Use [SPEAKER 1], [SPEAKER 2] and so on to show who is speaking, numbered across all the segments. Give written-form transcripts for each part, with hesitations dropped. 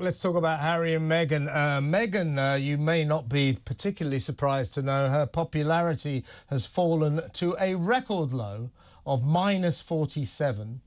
[SPEAKER 1] let's talk about Harry and Meghan. Meghan, you may not be particularly surprised to know her popularity has fallen to a record low of -47.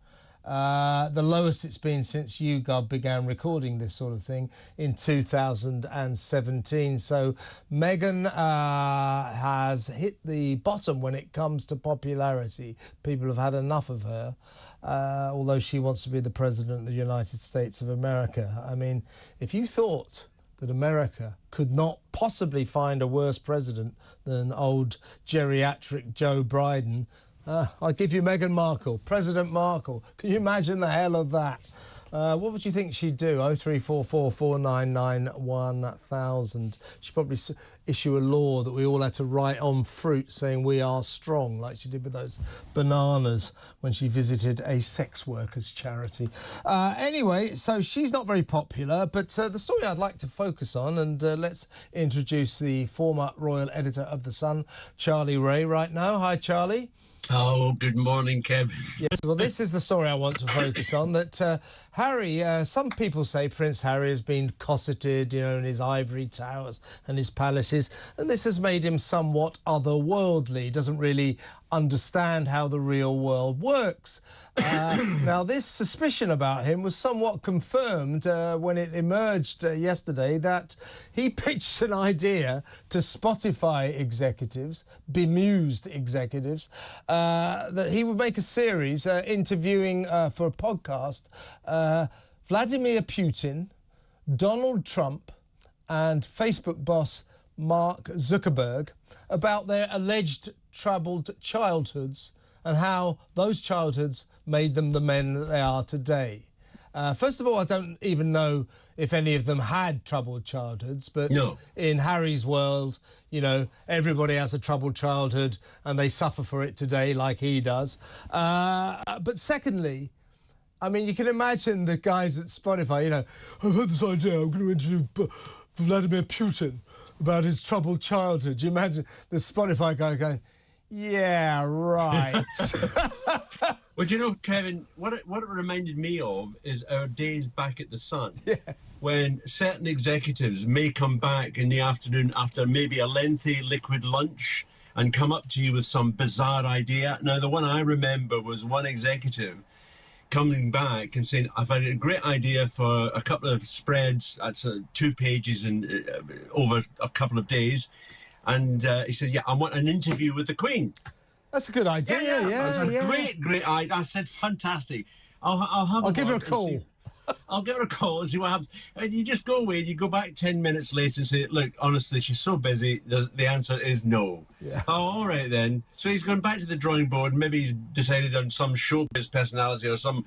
[SPEAKER 1] The lowest it's been since YouGov began recording this sort of thing in 2017. So Meghan has hit the bottom when it comes to popularity. People have had enough of her, although she wants to be the President of the United States of America. I mean, if you thought that America could not possibly find a worse president than old geriatric Joe Biden, I'll give you Meghan Markle, President Markle. Can you imagine the hell of that? What would you think she'd do? 0344 499 1000. She'd probably issue a law that we all had to write on fruit saying we are strong, like she did with those bananas when she visited a sex workers charity. Anyway, so she's not very popular, but the story I'd like to focus on, and let's introduce the former royal editor of The Sun, Charlie Rae, right now. Hi, Charlie.
[SPEAKER 2] Oh, good morning, Kevin.
[SPEAKER 1] Yes, well, this is the story I want to focus on, that Harry, some people say Prince Harry has been cosseted, you know, in his ivory towers and his palaces, and this has made him somewhat otherworldly. He doesn't really understand how the real world works. Now, this suspicion about him was somewhat confirmed when it emerged yesterday that he pitched an idea to Spotify executives, bemused executives, that he would make a series interviewing for a podcast Vladimir Putin, Donald Trump and Facebook boss Mark Zuckerberg about their alleged troubled childhoods and how those childhoods made them the men that they are today. First of all, I don't even know if any of them had troubled childhoods, but no. In Harry's world, you know, everybody has a troubled childhood and they suffer for it today like he does. But secondly, I mean, you can imagine the guys at Spotify, you know, I've had this idea, I'm going to interview Vladimir Putin about his troubled childhood. Do you imagine the Spotify guy going, yeah, right.
[SPEAKER 2] Well, you know, Kevin, what it reminded me of is our days back at The Sun, when certain executives may come back in the afternoon after maybe a lengthy liquid lunch and come up to you with some bizarre idea. Now, the one I remember was one executive coming back and saying, I've had a great idea for a couple of spreads, that's 2 pages and over a couple of days. And he said, yeah, I want an interview with the Queen.
[SPEAKER 1] That's a good idea, yeah.
[SPEAKER 2] Great idea. I said, fantastic. I'll
[SPEAKER 1] give her a call.
[SPEAKER 2] I'll give her a call and see what happens. And you just go away, you go back 10 minutes later and say, look, honestly, she's so busy. The answer is no. Yeah. Oh, all right then. So he's gone back to the drawing board. Maybe he's decided on some showbiz personality or some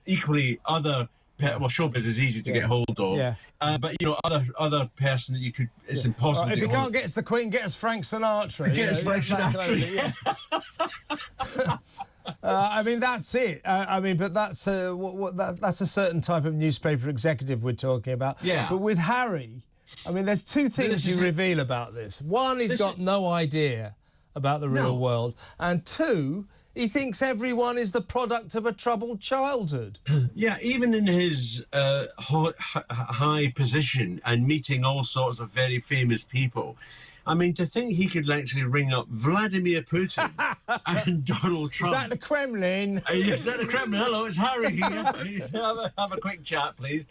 [SPEAKER 2] equally other. Well, showbiz is easy to get hold of. Yeah. But, you know, other person that you could, it's impossible to
[SPEAKER 1] if you can't get us the Queen, get us Frank Sinatra.
[SPEAKER 2] Get us Frank Sinatra.
[SPEAKER 1] I mean, that's it. I mean, but that's that's a certain type of newspaper executive we're talking about.
[SPEAKER 2] Yeah.
[SPEAKER 1] But with Harry, I mean, there's two things you reveal about this. One, he's got no idea about the real world. And two, he thinks everyone is the product of a troubled childhood.
[SPEAKER 2] Yeah, even in his high position and meeting all sorts of very famous people, I mean, to think he could actually ring up Vladimir Putin and Donald Trump.
[SPEAKER 1] Is that the Kremlin?
[SPEAKER 2] Is that the Kremlin? Hello, it's Harry here. Have a quick chat, please.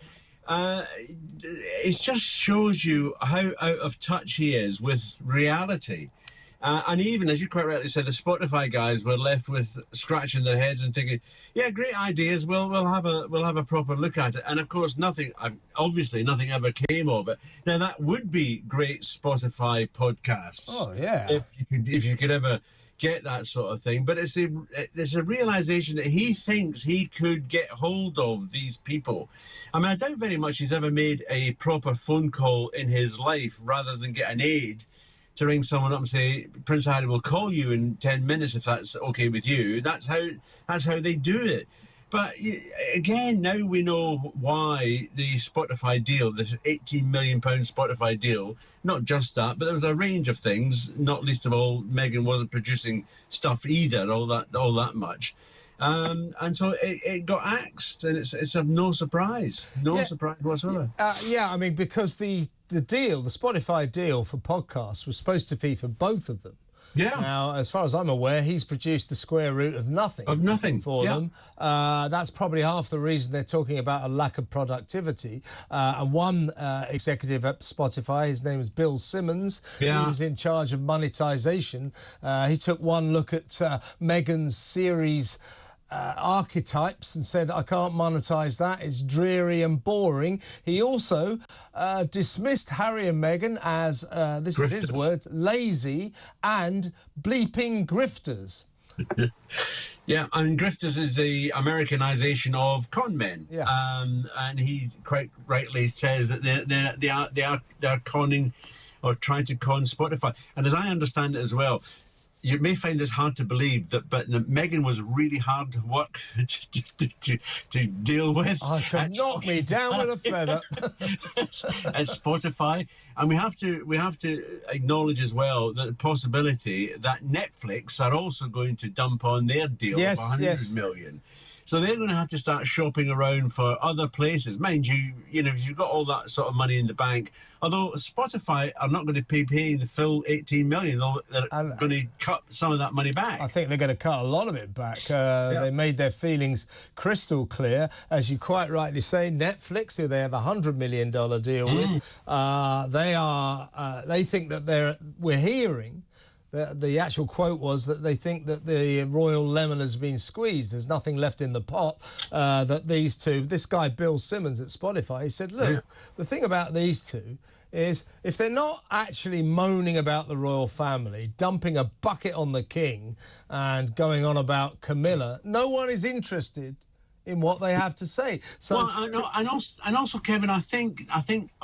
[SPEAKER 2] It just shows you how out of touch he is with reality. And even, as you quite rightly said, the Spotify guys were left with scratching their heads and thinking, yeah, great ideas, we'll have a proper look at it. And of course, obviously nothing ever came of it. Now, that would be great Spotify podcasts.
[SPEAKER 1] Oh, yeah.
[SPEAKER 2] If you could ever get that sort of thing. But it's a realization that he thinks he could get hold of these people. I mean, I doubt very much he's ever made a proper phone call in his life rather than get an aide to ring someone up and say, Prince Harry will call you in 10 minutes if that's okay with you. That's how they do it. But again, now we know why the Spotify deal, the £18 million Spotify deal, not just that, but there was a range of things, not least of all, Meghan wasn't producing stuff either, all that much. And so it got axed, and it's of no surprise, surprise whatsoever.
[SPEAKER 1] I mean, because the deal, the Spotify deal for podcasts was supposed to be for both of them.
[SPEAKER 2] Yeah.
[SPEAKER 1] Now, as far as I'm aware, he's produced the square root of nothing. For them. That's probably half the reason they're talking about a lack of productivity. And one executive at Spotify, his name is Bill Simmons, he was in charge of monetization. He took one look at Meghan's series Archetypes and said, I can't monetize that, it's dreary and boring. He also dismissed Harry and Meghan as, this grifters. Is his word, lazy and bleeping grifters.
[SPEAKER 2] Yeah, I mean, grifters is the Americanization of con men. Yeah. And he quite rightly says that they are conning or trying to con Spotify. And as I understand it as well, you may find this hard to believe, but Meghan was really hard to work to deal with.
[SPEAKER 1] Oh, so knock me down with a feather.
[SPEAKER 2] At Spotify, and we have to acknowledge as well that the possibility that Netflix are also going to dump on their deal of 100 million. So they're going to have to start shopping around for other places. Mind you, if you've got all that sort of money in the bank, although Spotify are not going to be paying the full 18 million, they're going to cut some of that money back.
[SPEAKER 1] I think they're going to cut a lot of it back. They made their feelings crystal clear. As you quite rightly say, Netflix, who they have a $100 million deal with, they think that we're hearing... The actual quote was that they think that the royal lemon has been squeezed. There's nothing left in the pot. That these two, this guy Bill Simmons at Spotify, he said, look, the thing about these two is if they're not actually moaning about the royal family, dumping a bucket on the king and going on about Camilla, no one is interested in what they have to say. So,
[SPEAKER 2] and also, Kevin, I think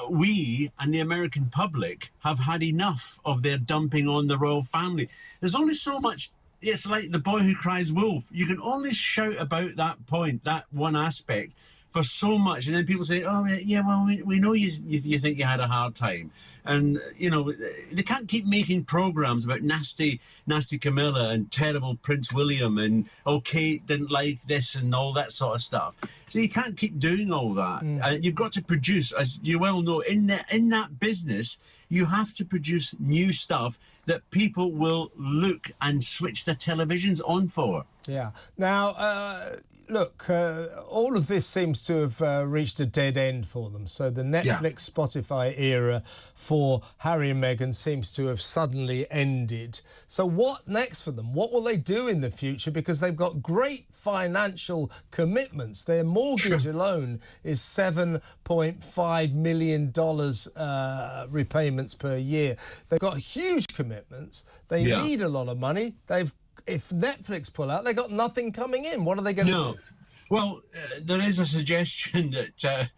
[SPEAKER 2] we and the American public have had enough of their dumping on the royal family. There's only so much. It's like the boy who cries wolf. You can only shout about that point, that one aspect, for so much, and then people say, "Oh, yeah, well, we know you think you had a hard time," and they can't keep making programs about nasty Camilla and terrible Prince William and Kate didn't like this and all that sort of stuff. So you can't keep doing all that. You've got to produce, as you well know, in that business, you have to produce new stuff that people will look and switch their televisions on for.
[SPEAKER 1] Yeah. Now. Look, all of this seems to have reached a dead end for them. So the Netflix, Spotify era for Harry and Meghan seems to have suddenly ended. So what next for them? What will they do in the future? Because they've got great financial commitments. Their mortgage alone is $7.5 million repayments per year. They've got huge commitments. They need a lot of money. If Netflix pull out, they got nothing coming in. What are they going to do?
[SPEAKER 2] Well, there is a suggestion that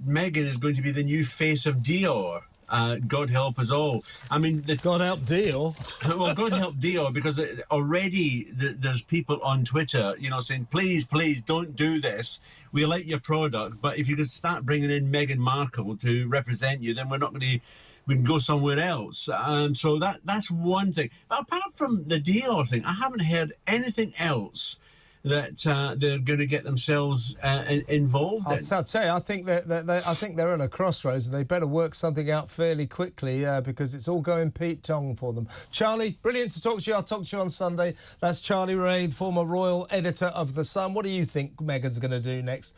[SPEAKER 2] Meghan is going to be the new face of Dior. God help us all. I mean,
[SPEAKER 1] God help Dior.
[SPEAKER 2] Well, God help Dior, because already there's people on Twitter, saying, please, don't do this. We like your product, but if you could start bringing in Meghan Markle to represent you, then we're not going to. We can go somewhere else. So that's one thing. But apart from the Dior thing, I haven't heard anything else that they're going to get themselves involved in.
[SPEAKER 1] I'll tell you, I think they're at a crossroads, and they better work something out fairly quickly because it's all going Pete Tong for them. Charlie, brilliant to talk to you. I'll talk to you on Sunday. That's Charlie Rae, former royal editor of The Sun. What do you think Meghan's going to do next?